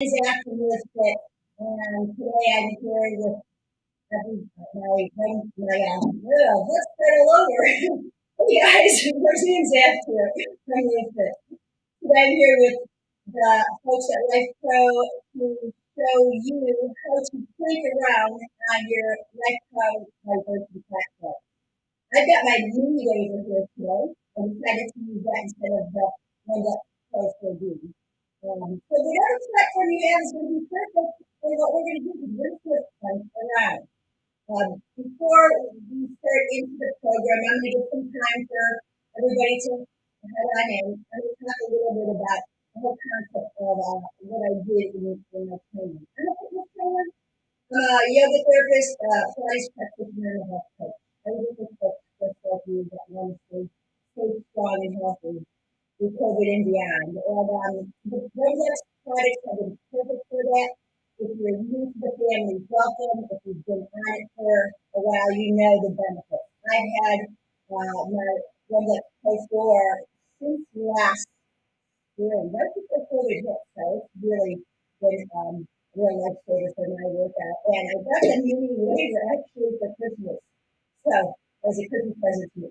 Is after LIVFITT, and today I'm here with let's start all over. Hey guys, Roseann's after from LIVFITT. Today I'm here with the folks at Life Pro to show you how to plink around on your Life Pro vibration platform. I've got my mini waiver here today. I decided to use that instead of the one that Pro for you. So whatever platform you have is going to be perfect for what we're going to do is we're going to plink around. Before we start into the program, I'm going to give some time for everybody to head on in. I'm going to talk a little bit about the whole concept of what I did in my training. I'm a fitness trainer. I'm a yoga therapist, pilates practitioner, and a health coach. I work with folks just like you that want to stay strong and healthy through COVID and beyond. And the Rolex products have been perfect for that. If you're new to the family, welcome. If you've been on it for a while, you know the benefits. I've had my Rolex Pro 4 since last spring, right before COVID hit. So it's really been a real lifesaver for my workout. And I got a mini waiver actually for Christmas. So as a Christmas present to me.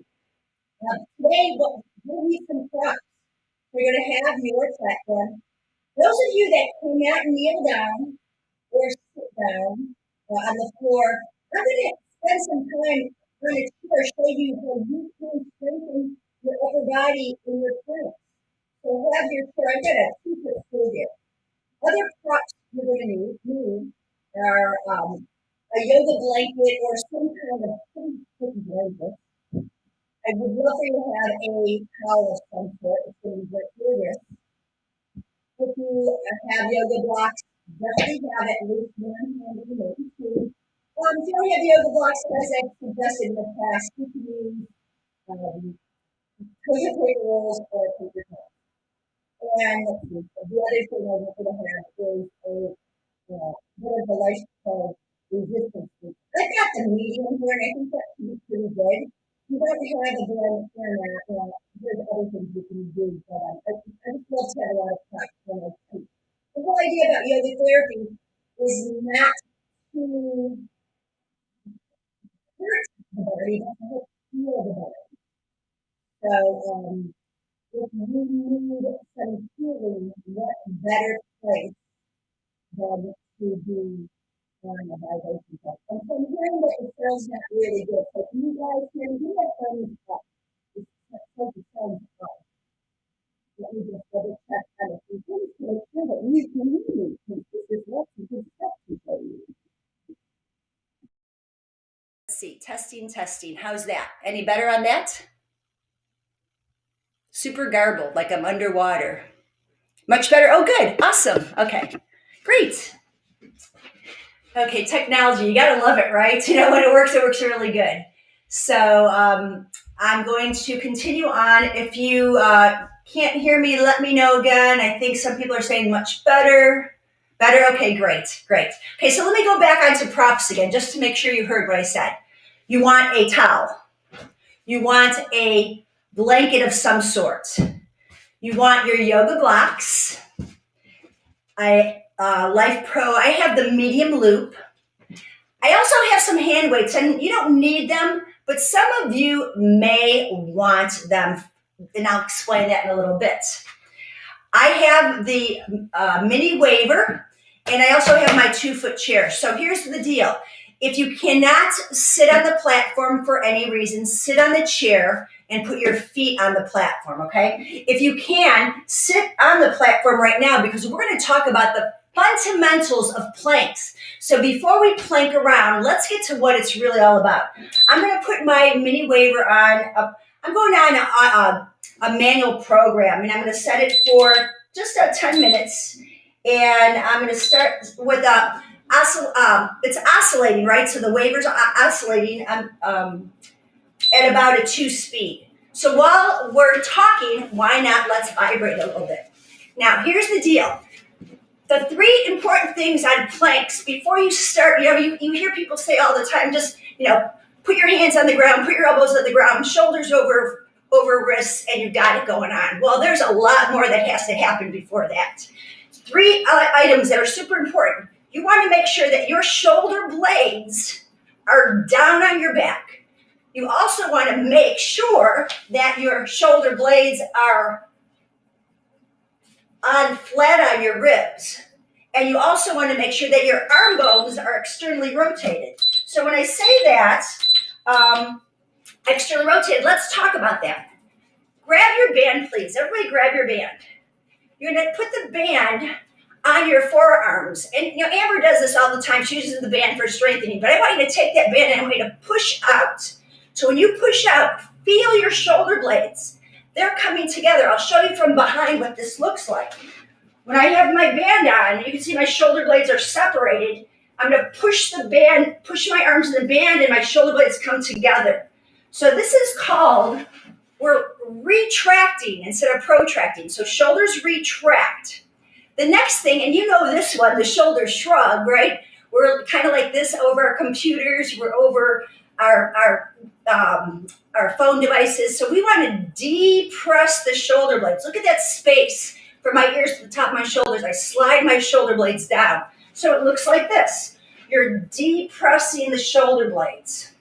Today, we'll need some props. We're going to have your platform. Those of you that cannot kneel down or sit down on the floor, I'm going to spend some time on a chair show you how you can strengthen your upper body in your planks. So have your chair. I've got a 2-foot stool here. Other props you're going to need are a yoga blanket or some kind of pretty thick blanket. I would love for you to have a towel of some sort. It's going to be great for your wrist. If you have yoga blocks, definitely have at least one hand in maybe two. If you don't have yoga blocks, as I've suggested in the past, you can use toilet paper rolls or paper towels. And the other thing I want you to have is a bit of a Life Pro resistance group. I've got the medium here, and I think that should be pretty good. You don't have a blend in that. There's other things you can do, but I just love to have a lot of practice when I teach. The whole idea about yoga therapy is not to hurt the body, but to help heal the body. So if you need some healing, what better place than to be on a vibration test? And so I'm hearing that the sound's not really good. So can you guys hear me? My phone is up. It's supposed to sound up. Let me just double check on a few things to make sure that you can hear me. Because this is what's a good stuff to show you. Let's see. Testing. How's that? Any better on that? Super garbled, like I'm underwater. Much better? Oh, good. Awesome. Okay. Great. Okay, technology, you got to love it, right? When it works really good. So I'm going to continue on. If you can't hear me, let me know again. I think some people are saying much better. Better? Okay, great. Okay, so let me go back onto props again, just to make sure you heard what I said. You want a towel. You want a blanket of some sort. You want your yoga blocks. Life Pro, I have the medium loop. I also have some hand weights, and you don't need them, but some of you may want them, and I'll explain that in a little bit. I have the mini waiver, and I also have my 2-foot chair. So here's the deal. If you cannot sit on the platform for any reason, sit on the chair and put your feet on the platform, okay? If you can, sit on the platform right now because we're going to talk about the fundamentals of planks. So before we plank around, let's get to what it's really all about. I'm going to put my mini waiver on. I'm going on a manual program, and I'm going to set it for just 10 minutes. And I'm going to start with it's oscillating, right? So the waivers are oscillating at about a 2 speed. So while we're talking, why not let's vibrate a little bit. Now, here's the deal. The 3 important things on planks before you start, you hear people say all the time, just, put your hands on the ground, put your elbows on the ground, shoulders over wrists, and you got it going on. Well, there's a lot more that has to happen before that. 3 items that are super important. You want to make sure that your shoulder blades are down on your back. You also want to make sure that your shoulder blades are flat on your ribs. And you also want to make sure that your arm bones are externally rotated. So when I say that, externally rotated, let's talk about that. Grab your band, please. Everybody grab your band. You're going to put the band on your forearms. And Amber does this all the time. She uses the band for strengthening. But I want you to take that band and I want you to push out. So when you push out, feel your shoulder blades. They're coming together. I'll show you from behind what this looks like. When I have my band on, you can see my shoulder blades are separated. I'm going to push the band, push my arms in the band, and my shoulder blades come together. So this is called, we're retracting instead of protracting. So shoulders retract. The next thing, and you know this one, the shoulder shrug, right? We're kind of like this over our computers. We're over our phone devices. So we want to depress the shoulder blades. Look at that space from my ears to the top of my shoulders. I slide my shoulder blades down. So it looks like this. You're depressing the shoulder blades.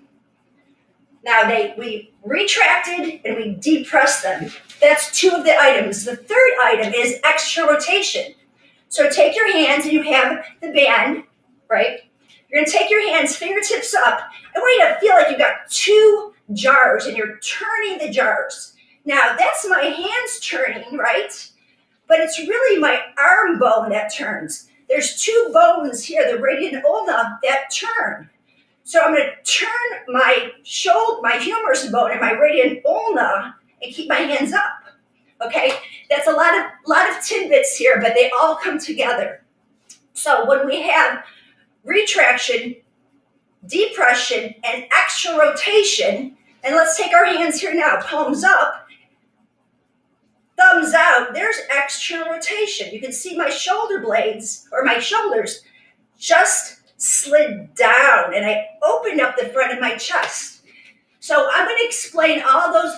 Now we retracted and we depressed them. That's 2 of the items. The third item is extra rotation. So take your hands and you have the band, right? You're gonna take your hands, fingertips up. I want you to feel like you've got 2 jars and you're turning the jars. Now that's my hands turning, right? But it's really my arm bone that turns. There's 2 bones here, the radius and ulna, that turn. So I'm going to turn my humerus bone and my radius ulna and keep my hands up. Okay, that's a lot of tidbits here, but they all come together. So when we have retraction, depression, and extra rotation, and let's take our hands here now, palms up, thumbs out, there's external rotation. You can see my shoulder blades, or my shoulders, just slid down, and I opened up the front of my chest. So I'm going to explain all those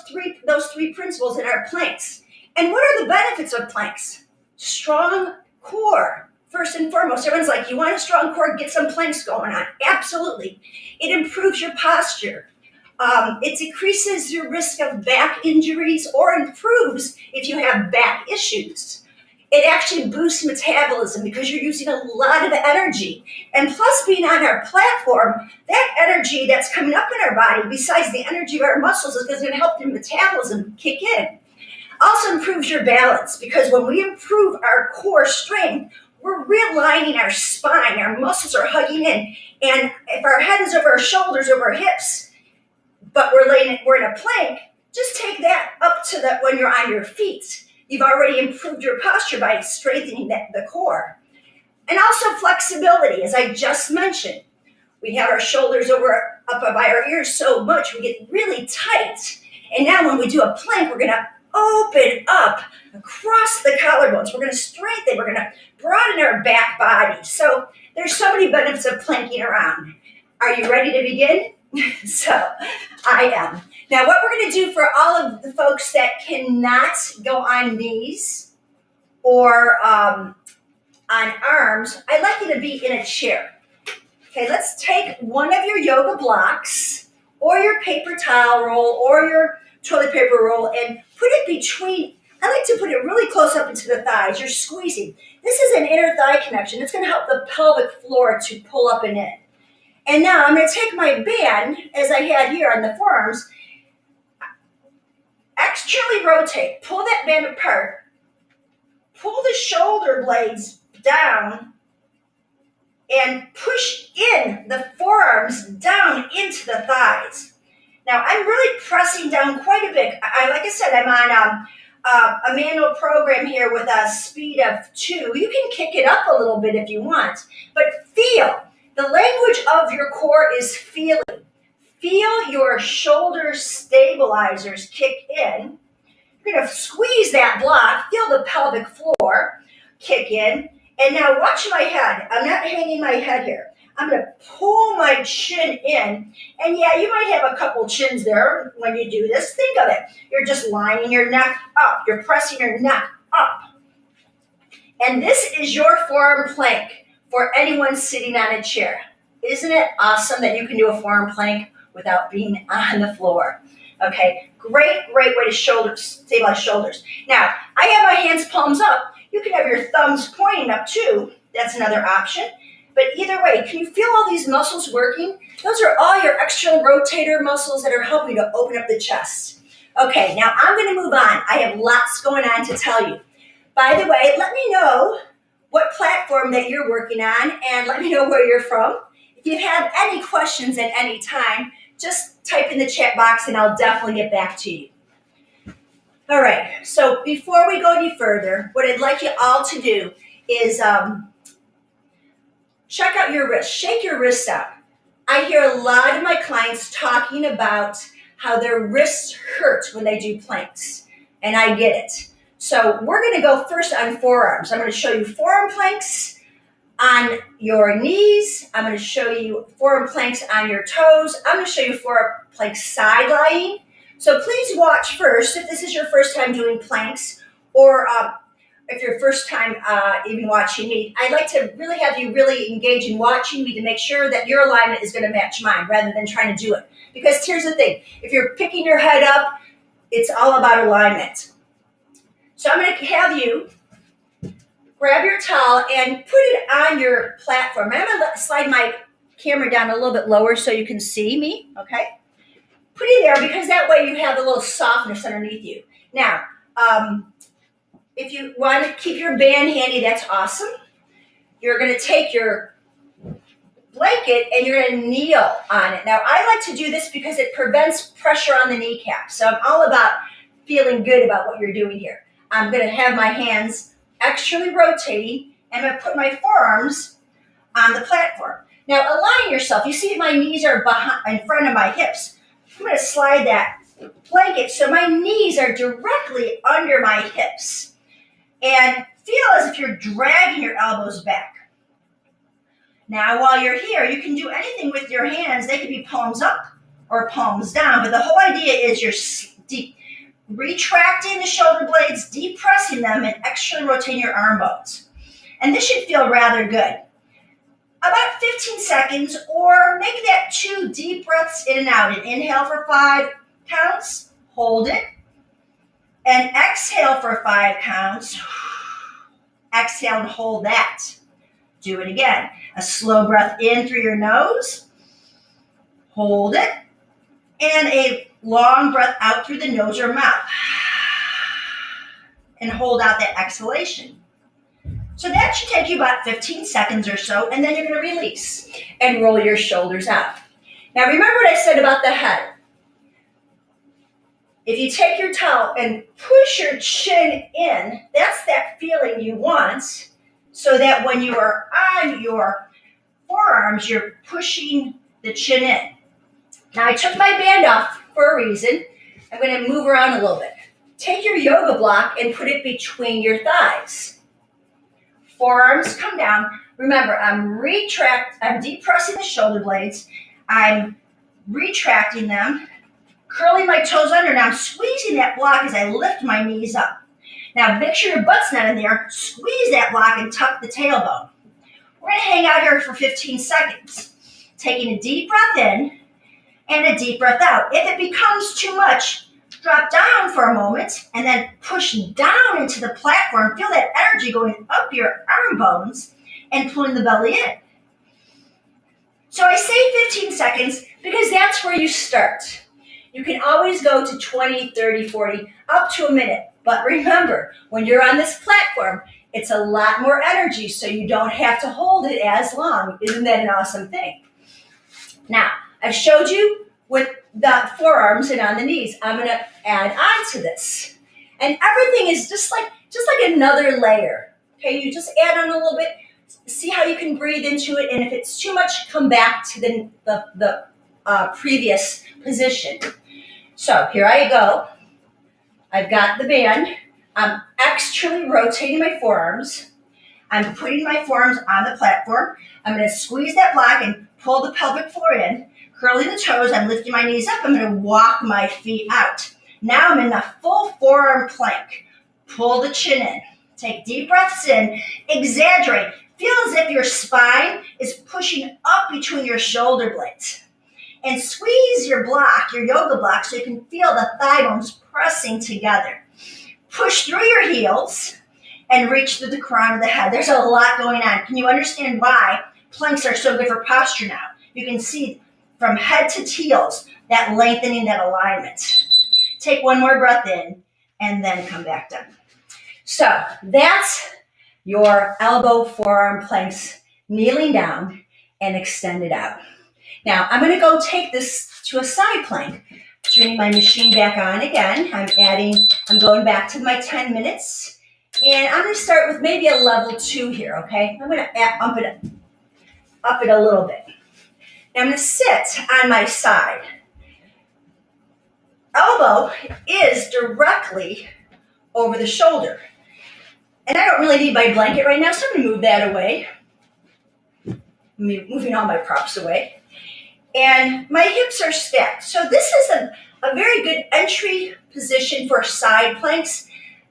three principles in our planks. And what are the benefits of planks? Strong core, first and foremost. Everyone's like, you want a strong core? Get some planks going on. Absolutely. It improves your posture. It decreases your risk of back injuries or improves if you have back issues. It actually boosts metabolism because you're using a lot of energy. And plus being on our platform, that energy that's coming up in our body, besides the energy of our muscles, is going to help the metabolism kick in. Also improves your balance because when we improve our core strength, we're realigning our spine. Our muscles are hugging in. And if our head is over our shoulders, over our hips, but we're in a plank, just take that up to when you're on your feet. You've already improved your posture by strengthening the core. And also flexibility, as I just mentioned. We have our shoulders up by our ears so much, we get really tight. And now when we do a plank, we're going to open up across the collarbones. We're going to strengthen, we're going to broaden our back body. So there's so many benefits of planking around. Are you ready to begin? So I am. Now what we're going to do for all of the folks that cannot go on knees or on arms, I'd like you to be in a chair. Okay, let's take one of your yoga blocks or your paper towel roll or your toilet paper roll and put it between, I like to put it really close up into the thighs. You're squeezing. This is an inner thigh connection. It's going to help the pelvic floor to pull up and in. And now I'm going to take my band, as I had here on the forearms, externally rotate, pull that band apart, pull the shoulder blades down, and push in the forearms down into the thighs. Now I'm really pressing down quite a bit. Like I said, I'm on a manual program here with a speed of 2. You can kick it up a little bit if you want, but feel. The language of your core is feeling. Feel your shoulder stabilizers kick in. You're going to squeeze that block. Feel the pelvic floor kick in. And now watch my head. I'm not hanging my head here. I'm going to pull my chin in. And yeah, you might have a couple chins there when you do this. Think of it. You're just lining your neck up. You're pressing your neck up. And this is your forearm plank for anyone sitting on a chair. Isn't it awesome that you can do a forearm plank without being on the floor? Okay, great way to stabilize shoulders. Now, I have my hands palms up. You can have your thumbs pointing up too. That's another option. But either way, can you feel all these muscles working? Those are all your external rotator muscles that are helping to open up the chest. Okay, now I'm going to move on. I have lots going on to tell you. By the way, let me know what platform that you're working on and let me know where you're from. If you have any questions at any time, just type in the chat box and I'll definitely get back to you. All right, so before we go any further, what I'd like you all to do is check out your wrists, shake your wrists out. I hear a lot of my clients talking about how their wrists hurt when they do planks, and I get it. So we're going to go first on forearms. I'm going to show you forearm planks on your knees. I'm going to show you forearm planks on your toes. I'm going to show you forearm planks side lying. So please watch first if this is your first time doing planks, or if you're first time even watching me. I'd like to really have you really engage in watching me to make sure that your alignment is going to match mine rather than trying to do it. Because here's the thing, if you're picking your head up, it's all about alignment. So I'm going to have you grab your towel and put it on your platform. I'm going to slide my camera down a little bit lower so you can see me, okay? Put it there because that way you have a little softness underneath you. Now, if you want to keep your band handy, that's awesome. You're going to take your blanket and you're going to kneel on it. Now, I like to do this because it prevents pressure on the kneecap. So I'm all about feeling good about what you're doing here. I'm going to have my hands externally rotating and I'm going to put my forearms on the platform. Now, align yourself. You see my knees are in front of my hips. I'm going to slide that blanket so my knees are directly under my hips. And feel as if you're dragging your elbows back. Now, while you're here, you can do anything with your hands. They could be palms up or palms down, but the whole idea is you're retracting the shoulder blades, depressing them, and externally rotating your arm bones. And this should feel rather good. About 15 seconds, or make that 2 deep breaths in and out. And inhale for 5 counts, hold it, and exhale for 5 counts. Exhale and hold that. Do it again. A slow breath in through your nose, hold it, and a long breath out through the nose or mouth. And hold out that exhalation. So that should take you about 15 seconds or so, and then you're going to release and roll your shoulders out. Now remember what I said about the head. If you take your towel and push your chin in, that's that feeling you want, so that when you are on your forearms, you're pushing the chin in. Now I took my band off for a reason. I'm going to move around a little bit. Take your yoga block and put it between your thighs. Forearms come down. Remember, I'm depressing the shoulder blades. I'm retracting them, curling my toes under. Now I'm squeezing that block as I lift my knees up. Now make sure your butt's not in there. Squeeze that block and tuck the tailbone. We're going to hang out here for 15 seconds. Taking a deep breath in and a deep breath out. If it becomes too much, drop down for a moment and then push down into the platform. Feel that energy going up your arm bones and pulling the belly in. So I say 15 seconds because that's where you start. You can always go to 20, 30, 40, up to a minute. But remember, when you're on this platform, it's a lot more energy, so you don't have to hold it as long. Isn't that an awesome thing? Now, I've showed you with the forearms and on the knees. I'm going to add on to this. And everything is just like another layer. Okay, you just add on a little bit. See how you can breathe into it. And if it's too much, come back to the previous position. So here I go. I've got the band. I'm externally rotating my forearms. I'm putting my forearms on the platform. I'm going to squeeze that block and pull the pelvic floor in. Curling the toes, I'm lifting my knees up. I'm going to walk my feet out. Now I'm in the full forearm plank. Pull the chin in. Take deep breaths in, exaggerate. Feel as if your spine is pushing up between your shoulder blades. And squeeze your block, your yoga block, so you can feel the thigh bones pressing together. Push through your heels and reach through the crown of the head. There's a lot going on. Can you understand why planks are so good for posture now? You can see from head to heels that lengthening, that alignment. Take one more breath in and then come back down. So that's your elbow forearm planks, kneeling down and extended out. Now I'm going to go take this to a side plank. Turning my machine back on again. I'm going back to my 10 minutes. And I'm going to start with maybe a level 2 here, okay? I'm going to up it a little bit. Now I'm going to sit on my side. Elbow is directly over the shoulder. And I don't really need my blanket right now, so I'm going to move that away. Moving all my props away. And my hips are stacked. So this is a very good entry position for side planks.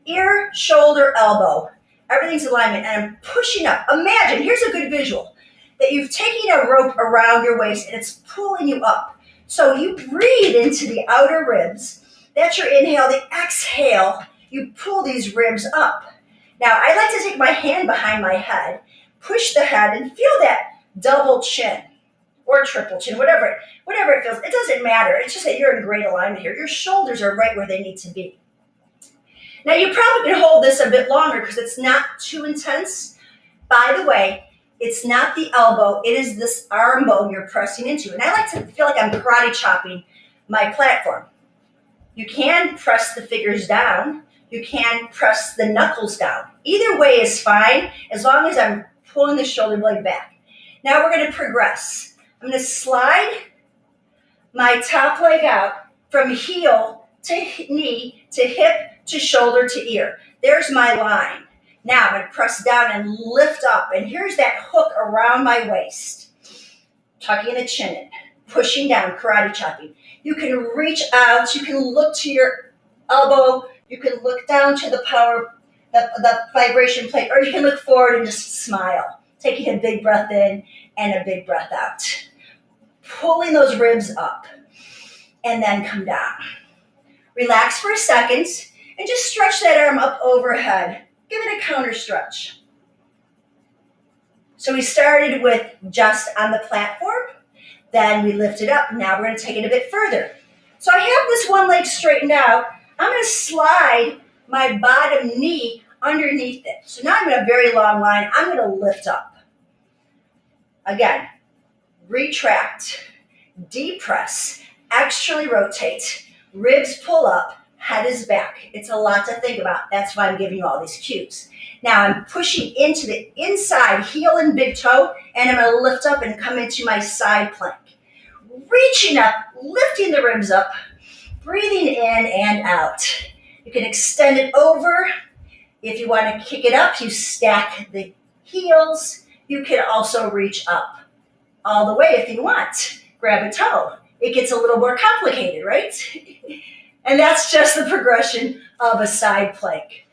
Ear, shoulder, elbow. Everything's alignment. And I'm pushing up. Imagine, here's a good visual, that you've taken a rope around your waist and it's pulling you up. So you breathe into the outer ribs. That's your inhale. The exhale, you pull these ribs up. Now, I like to take my hand behind my head, push the head, and feel that double chin. Or triple chin, whatever it feels. It doesn't matter. It's just that you're in great alignment here. Your shoulders are right where they need to be. Now you probably can hold this a bit longer because it's not too intense. By the way, it's not the elbow. It is this arm bone you're pressing into. And I like to feel like I'm karate chopping my platform. You can press the fingers down. You can press the knuckles down. Either way is fine as long as I'm pulling the shoulder blade back. Now we're going to progress. I'm going to slide my top leg out from heel to knee to hip to shoulder to ear. There's my line. Now I'm going to press down and lift up. And here's that hook around my waist. Tucking the chin in. Pushing down, karate chopping. You can reach out. You can look to your elbow. You can look down to the vibration plate. Or you can look forward and just smile. Taking a big breath in and a big breath out. Pulling those ribs up and then come down. Relax for a second and just stretch that arm up overhead. Give it a counter stretch. So we started with just on the platform, then we lifted up. Now we're going to take it a bit further. So I have this one leg straightened out. I'm going to slide my bottom knee underneath it. So now I'm in a very long line. I'm going to lift up. Again, retract, depress, externally rotate, ribs pull up, head is back. It's a lot to think about. That's why I'm giving you all these cues. Now I'm pushing into the inside, heel and big toe, and I'm going to lift up and come into my side plank. Reaching up, lifting the ribs up, breathing in and out. You can extend it over. If you want to kick it up, you stack the heels. You can also reach up all the way if you want. Grab a toe. It gets a little more complicated, right? And that's just the progression of a side plank.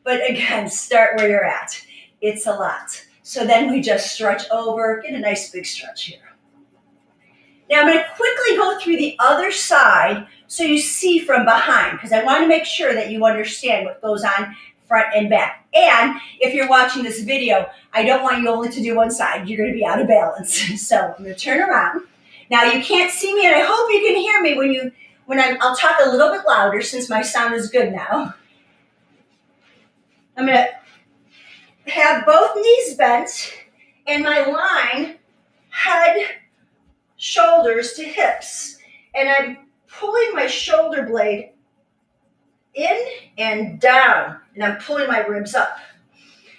But again, start where you're at. It's a lot. So then we just stretch over, get a nice big stretch here. Now I'm going to quickly go through the other side so you see from behind, because I want to make sure that you understand what goes on front and back. And if you're watching this video, I don't want you only to do one side. You're going to be out of balance. So I'm going to turn around. Now you can't see me, and I hope you can hear me I'll talk a little bit louder since my sound is good now. I'm going to have both knees bent and my line, head, shoulders to hips. And I'm pulling my shoulder blade in and down, and I'm pulling my ribs up.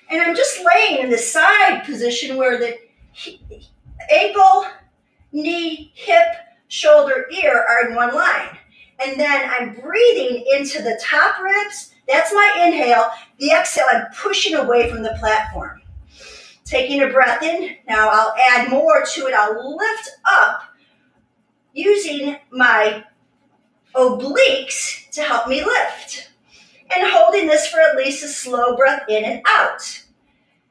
And I'm just laying in the side position where the ankle, knee, hip, shoulder, ear are in one line. And then I'm breathing into the top ribs. That's my inhale. The exhale, I'm pushing away from the platform. Taking a breath in. Now I'll add more to it. I'll lift up using my obliques to help me lift. and holding this for at least a slow breath in and out.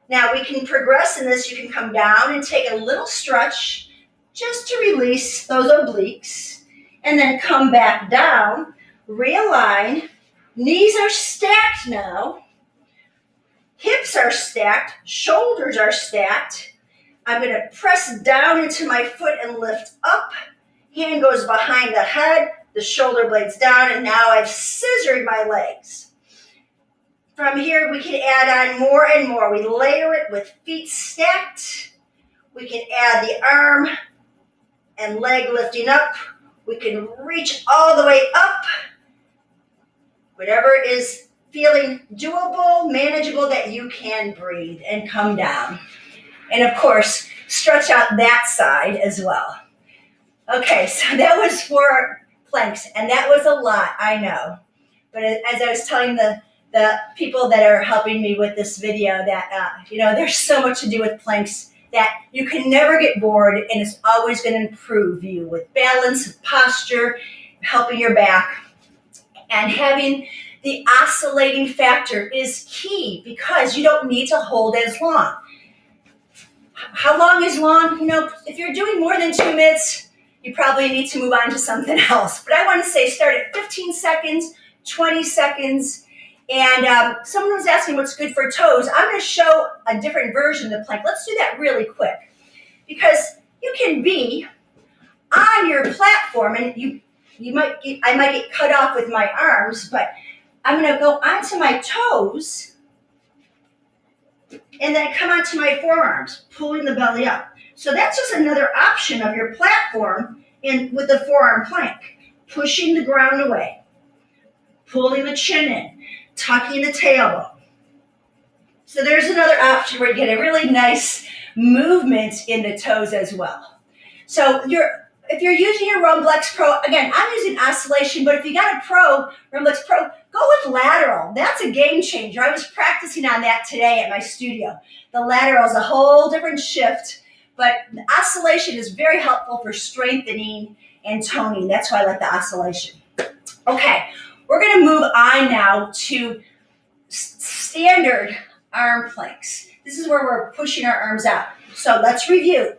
Now we can progress in this. You can come down and take a little stretch just to release those obliques, and then come back down, realign. Knees are stacked now. Hips are stacked. Shoulders are stacked. I'm going to press down into my foot and lift up. Hand goes behind the head, the shoulder blades down, and now I've scissored my legs. From here, we can add on more and more. We layer it with feet stacked. We can add the arm and leg lifting up. We can reach all the way up. Whatever is feeling doable, manageable, that you can breathe and come down. And of course, stretch out that side as well. Okay, so that was 4 planks, and that was a lot, I know. But as I was telling the people that are helping me with this video that, there's so much to do with planks that you can never get bored, and it's always going to improve you with balance, posture, helping your back. And having the oscillating factor is key because you don't need to hold as long. How long is long? If you're doing more than 2 minutes, you probably need to move on to something else. But I want to say start at 15 seconds, 20 seconds. And someone was asking what's good for toes. I'm going to show a different version of the plank. Let's do that really quick. Because you can be on your platform, and I might get cut off with my arms, but I'm going to go onto my toes, and then come onto my forearms, pulling the belly up. So that's just another option of your platform with the forearm plank. Pushing the ground away, pulling the chin in, tucking the tailbone. So there's another option where you get a really nice movement in the toes as well. So if you're using your Rumblex Pro, again, I'm using oscillation, but if you got a Rumblex Pro, go with lateral. That's a game changer. I was practicing on that today at my studio. The lateral is a whole different shift, but the oscillation is very helpful for strengthening and toning. That's why I like the oscillation. Okay, we're going to move on now to standard arm planks. This is where we're pushing our arms out. So let's review.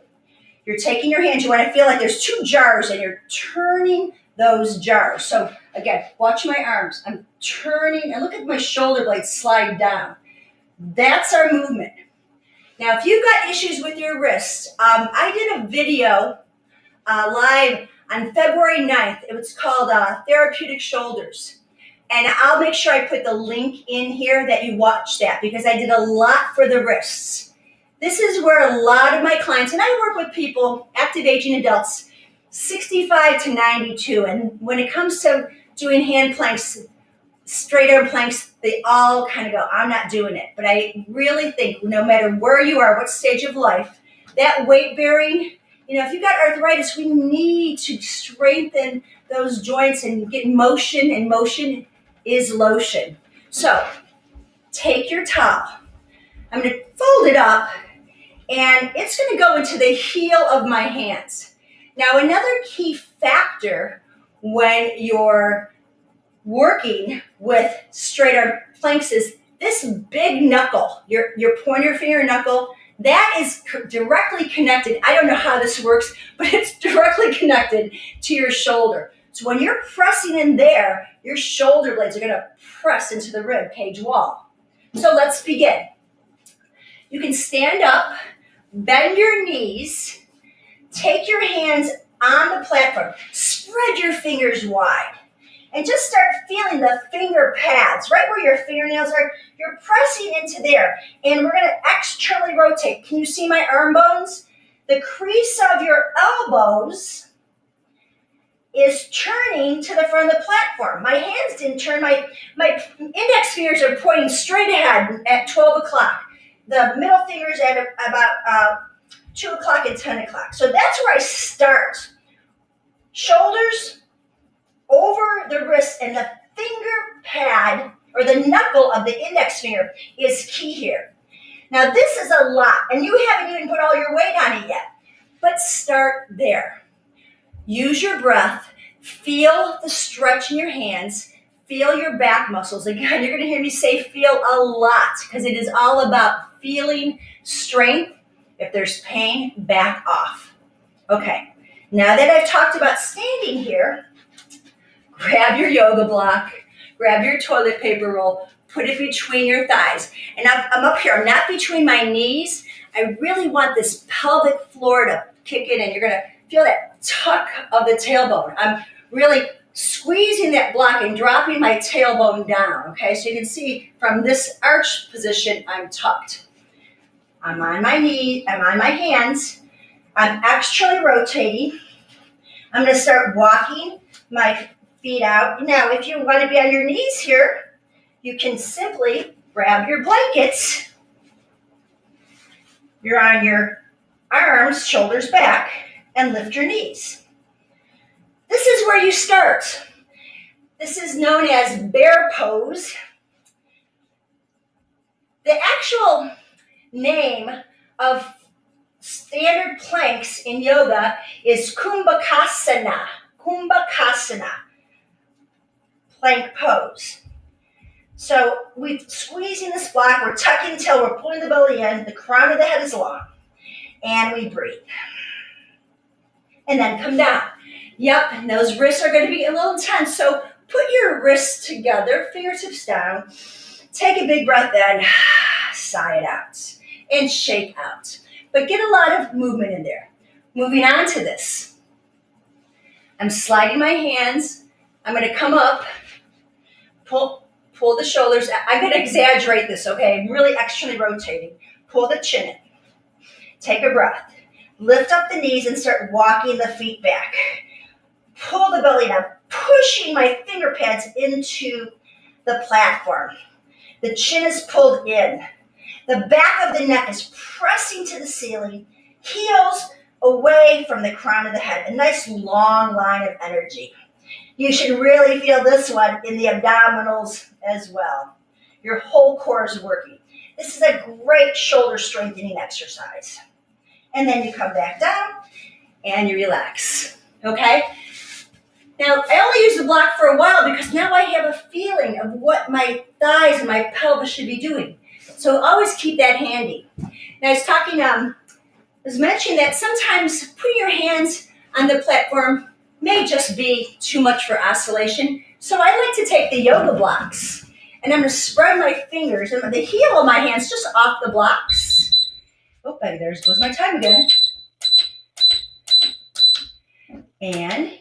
You're taking your hands, you want to feel like there's 2 jars, and you're turning those jars. So again, watch my arms. I'm turning, and look at my shoulder blades slide down. That's our movement. Now, if you've got issues with your wrists, I did a video live on February 9th. It was called Therapeutic Shoulders. And I'll make sure I put the link in here that you watch that, because I did a lot for the wrists. This is where a lot of my clients, and I work with people, active aging adults, 65 to 92. And when it comes to doing hand planks, straight arm planks, they all kind of go, I'm not doing it. But I really think no matter where you are, what stage of life, that weight bearing, if you've got arthritis, we need to strengthen those joints and get motion, and motion is lotion. So take your towel. I'm going to fold it up, and it's going to go into the heel of my hands. Now, another key factor when you're working with straight arm planks is this big knuckle, your pointer finger knuckle, that is directly connected. I don't know how this works, but it's directly connected to your shoulder. So when you're pressing in there, your shoulder blades are going to press into the rib cage wall. So let's begin. You can stand up, bend your knees, take your hands on the platform, spread your fingers wide, and just start feeling the finger pads, right where your fingernails are. You're pressing into there, and we're going to externally rotate. Can you see my arm bones? The crease of your elbows is turning to the front of the platform. My hands didn't turn. My index fingers are pointing straight ahead at 12 o'clock. The middle fingers at about 2 o'clock and 10 o'clock. So that's where I start. Shoulders over the wrist, and the finger pad or the knuckle of the index finger is key here. Now this is a lot, and you haven't even put all your weight on it yet, but start there. Use your breath. Feel the stretch in your hands. feel your back muscles. Again, you're going to hear me say feel a lot because it is all about feeling strength. If there's pain, back off. Okay, now that I've talked about standing here, grab your yoga block, grab your toilet paper roll, put it between your thighs. And I'm up here, I'm not between my knees. I really want this pelvic floor to kick in, and you're gonna feel that tuck of the tailbone. I'm really squeezing that block and dropping my tailbone down, okay? So you can see from this arch position, I'm tucked. I'm on my knees, I'm on my hands. I'm externally rotating. I'm gonna start walking my feet out. Now, if you want to be on your knees here, you can simply grab your blankets. You're on your arms, shoulders back, and lift your knees. This is where you start. This is known as bear pose. The actual name of standard planks in yoga is kumbhakasana. Kumbhakasana. Plank pose. So we're squeezing this block, we're tucking until we're pulling the belly in, the crown of the head is long, and we breathe. And then come down. Yep, and those wrists are going to be a little tense, so put your wrists together, fingertips down, take a big breath in, sigh it out, and shake out. But get a lot of movement in there. Moving on to this. I'm sliding my hands, I'm going to come up, pull the shoulders. I'm going to exaggerate this, okay? I'm really externally rotating. Pull the chin in. Take a breath. Lift up the knees and start walking the feet back. Pull the belly down, pushing my finger pads into the platform. The chin is pulled in. The back of the neck is pressing to the ceiling. Heels away from the crown of the head. A nice long line of energy. You should really feel this one in the abdominals as well. Your whole core is working. This is a great shoulder strengthening exercise. And then you come back down and you relax, okay? Now, I only use the block for a while because now I have a feeling of what my thighs and my pelvis should be doing. So always keep that handy. Now, I was mentioning that sometimes putting your hands on the platform may just be too much for oscillation. So I like to take the yoga blocks and I'm going to spread my fingers and the heel of my hands just off the blocks. Oh, there goes my time again. And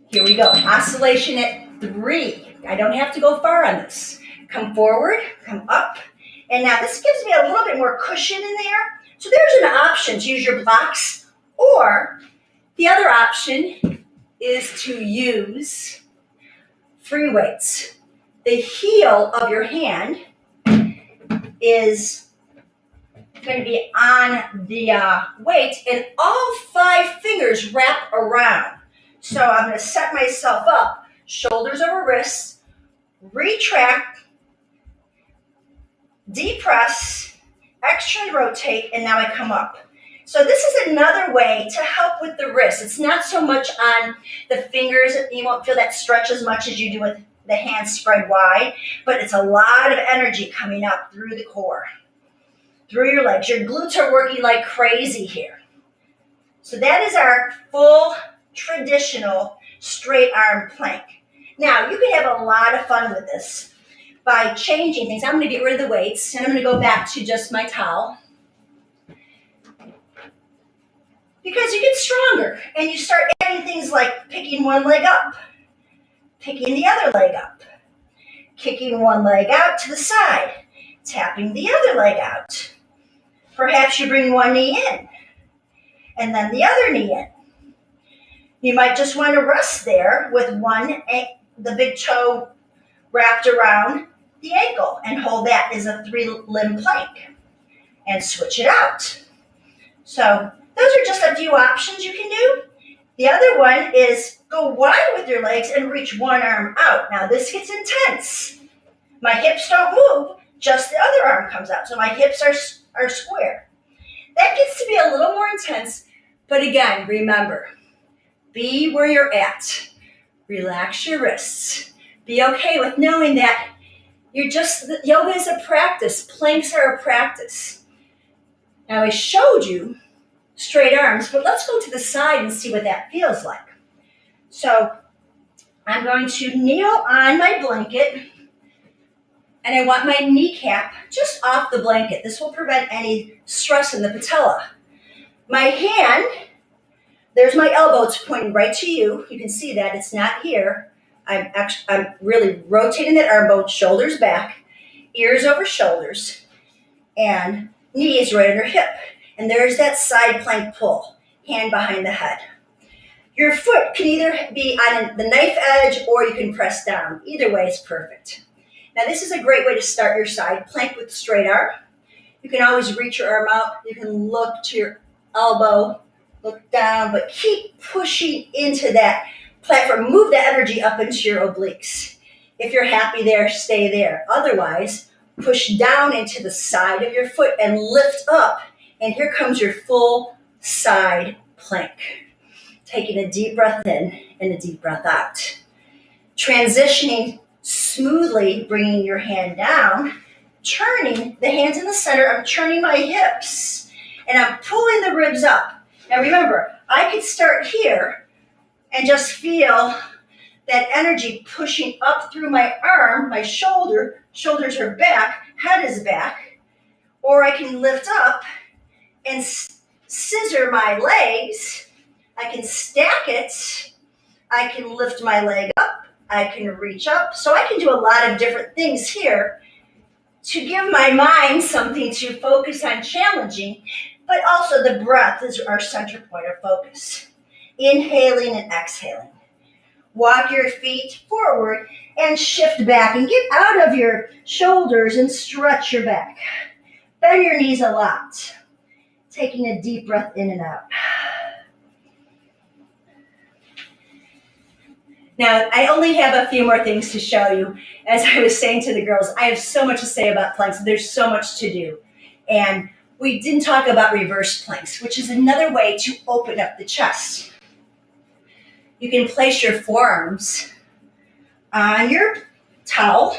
here we go. Oscillation at 3. I don't have to go far on this. Come forward, come up. And now this gives me a little bit more cushion in there. So there's an option to use your blocks, or the other option is to use free weights. The heel of your hand is going to be on the weight, and all 5 fingers wrap around. So I'm going to set myself up, shoulders over wrists, retract, depress, externally rotate, and now I come up. So this is another way to help with the wrist. It's not so much on the fingers. You won't feel that stretch as much as you do with the hands spread wide, but it's a lot of energy coming up through the core, through your legs. Your glutes are working like crazy here. So that is our full traditional straight arm plank. Now, you can have a lot of fun with this by changing things. I'm going to get rid of the weights, and I'm going to go back to just my towel. Because you get stronger, and you start adding things like picking one leg up, picking the other leg up, kicking one leg out to the side, tapping the other leg out. Perhaps you bring one knee in, and then the other knee in. You might just want to rest there with the big toe wrapped around the ankle and hold that as a 3-limb plank and switch it out. So those are just a few options you can do. The other one is go wide with your legs and reach one arm out. Now this gets intense. My hips don't move, just the other arm comes out. So my hips are square. That gets to be a little more intense, but again, remember, be where you're at. Relax your wrists. Be okay with knowing that yoga is a practice. Planks are a practice. Now I showed you straight arms, but let's go to the side and see what that feels like. So I'm going to kneel on my blanket, and I want my kneecap just off the blanket. This will prevent any stress in the patella. My hand, there's my elbow, it's pointing right to you. You can see that, it's not here. I'm really rotating that arm bone, shoulders back, ears over shoulders, and knees right under hip. And there's that side plank pull, hand behind the head. Your foot can either be on the knife edge or you can press down. Either way is perfect. Now this is a great way to start your side plank with straight arm. You can always reach your arm out. You can look to your elbow, look down, but keep pushing into that platform. Move the energy up into your obliques. If you're happy there, stay there. Otherwise, push down into the side of your foot and lift up. And here comes your full side plank. Taking a deep breath in and a deep breath out. Transitioning smoothly, bringing your hand down, turning the hands in the center. I'm turning my hips and I'm pulling the ribs up. Now remember, I could start here and just feel that energy pushing up through my arm, my shoulders are back, head is back, or I can lift up and scissor my legs. I can stack it. I can lift my leg up. I can reach up. So I can do a lot of different things here to give my mind something to focus on challenging, but also the breath is our center point of focus. Inhaling and exhaling. Walk your feet forward and shift back and get out of your shoulders and stretch your back. Bend your knees a lot. Taking a deep breath in and out. Now, I only have a few more things to show you. As I was saying to the girls, I have so much to say about planks. There's so much to do. And we didn't talk about reverse planks, which is another way to open up the chest. You can place your forearms on your towel,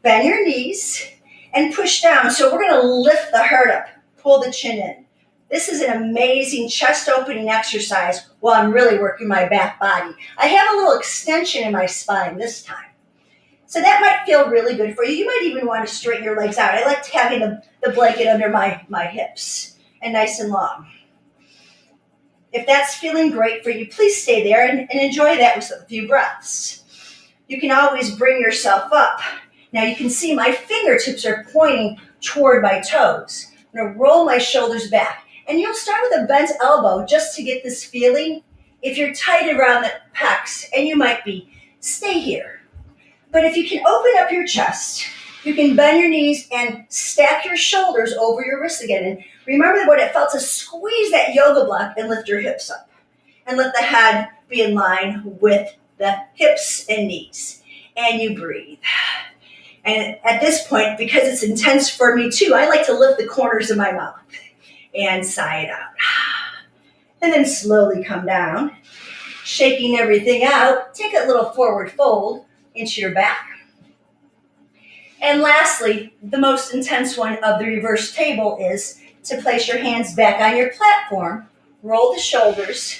bend your knees, and push down. So we're going to lift the heart up, pull the chin in. This is an amazing chest opening exercise while I'm really working my back body. I have a little extension in my spine this time. So that might feel really good for you. You might even want to straighten your legs out. I like having the blanket under my hips and nice and long. If that's feeling great for you, please stay there and enjoy that with a few breaths. You can always bring yourself up. Now you can see my fingertips are pointing toward my toes. I'm going to roll my shoulders back. And you'll start with a bent elbow just to get this feeling. If you're tight around the pecs, and you might be, stay here. But if you can open up your chest, you can bend your knees and stack your shoulders over your wrists again. And remember what it felt to squeeze that yoga block and lift your hips up. And let the head be in line with the hips and knees. And you breathe. And at this point, because it's intense for me too, I like to lift the corners of my mouth and sigh it out. And then slowly come down, shaking everything out. Take a little forward fold into your back. And lastly, the most intense one of the reverse table is to place your hands back on your platform, roll the shoulders.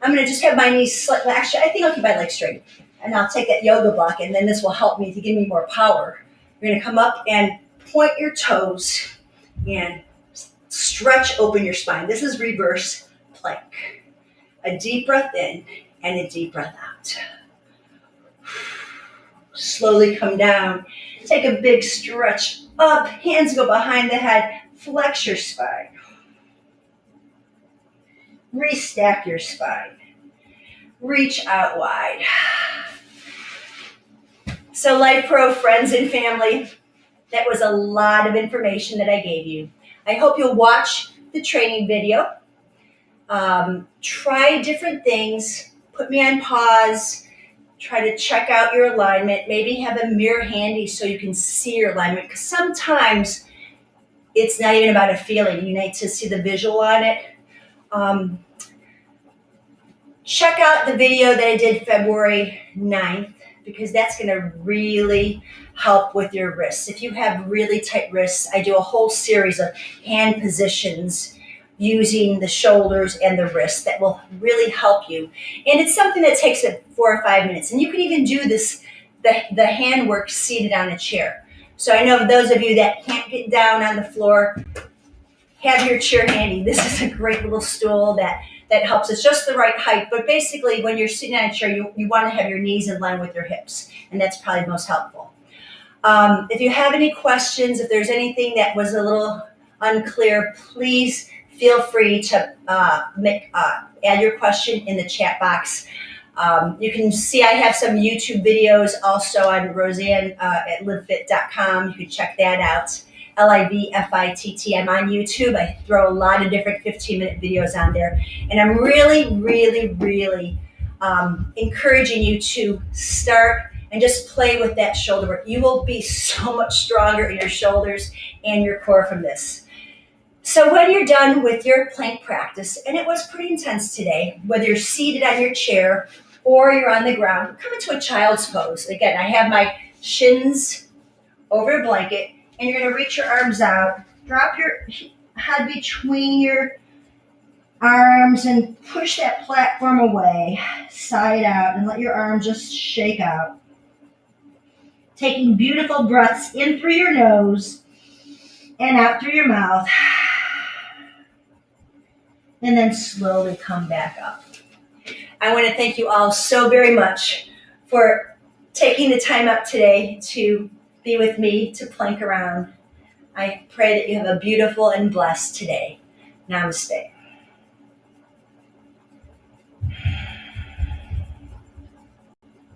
I'm going to just have my knees slightly, actually, I think I'll keep my legs straight. And I'll take that yoga block, and then this will help me to give me more power. You're going to come up and point your toes and stretch open your spine. This is reverse plank. A deep breath in and a deep breath out. Slowly come down. Take a big stretch up. Hands go behind the head. Flex your spine. Restack your spine. Reach out wide. So Life Pro friends and family, that was a lot of information that I gave you. I hope you'll watch the training video. Try different things. Put me on pause. Try to check out your alignment. Maybe have a mirror handy so you can see your alignment. Because sometimes it's not even about a feeling. You need to see the visual on it. Check out the video that I did February 9th. because that's going to really help with your wrists. If you have really tight wrists, I do a whole series of hand positions using the shoulders and the wrists that will really help you. And it's something that takes 4 or 5 minutes. And you can even do this, the hand work seated on a chair. So I know those of you that can't get down on the floor, have your chair handy. This is a great little stool that helps. It's just the right height. But basically, when you're sitting on a chair, you want to have your knees in line with your hips. And that's probably most helpful. If you have any questions, if there's anything that was a little unclear, please feel free to add your question in the chat box. You can see I have some YouTube videos also on Roseann at LIVFITT.com. You can check that out. LIVFITT. I'm on YouTube. I throw a lot of different 15-minute videos on there. And I'm really, really, really encouraging you to start and just play with that shoulder work. You will be so much stronger in your shoulders and your core from this. So when you're done with your plank practice, and it was pretty intense today, whether you're seated on your chair or you're on the ground, come into a child's pose. Again, I have my shins over a blanket, and you're going to reach your arms out, drop your head between your arms and push that platform away, side out, and let your arms just shake out. Taking beautiful breaths in through your nose and out through your mouth. And then slowly come back up. I want to thank you all so very much for taking the time out today to be with me, to plank around. I pray that you have a beautiful and blessed today. Namaste.